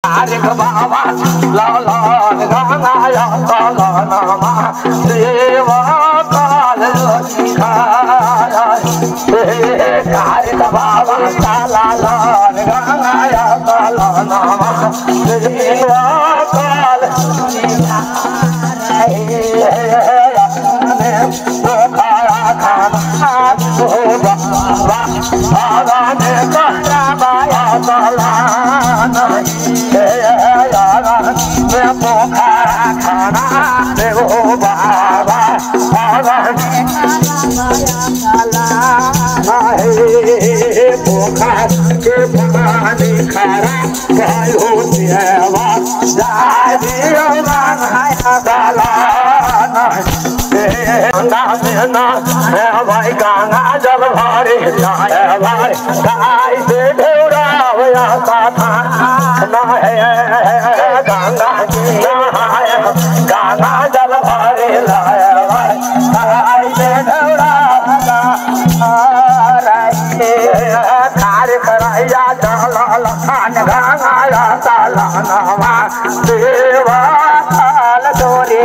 Tarik bawa lalan gangaya talanama dewa kalukaya tarik bawa lalan gangaya talanama dewa kalukaya bokara kana boba agane karabaya talana me bokara kana devo baba agane talana bokara ke pani khara kayo dewa jadiyo manaya talana ना भाई गाना जल भारे भाई गाय से ढेरा हुआ था ना है गाना गाना जल भारे लाया भाई गाय से ढेरा कार्य कराया चला गाना चला नवा देवा काल डोरी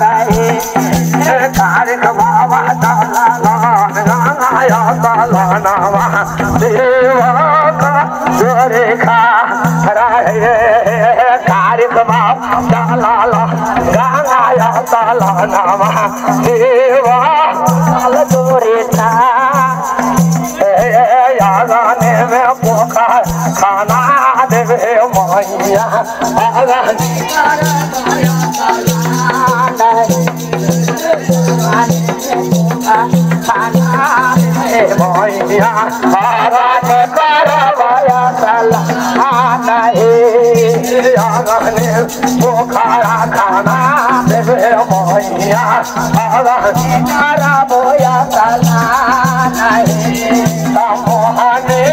रहे तारिक बाबा तालान गंगाया तालानवा देवा का जोरे खा रहे तारिक बाबा तालान गंगाया तालानवा देवा काल जोरे खा यागाने में पोखा खाना देवे मैया आगाने मैया आगाने करवाया सलाना आगाने पोखा खाना देवे मैया आगाने करवाया सलाना मोहने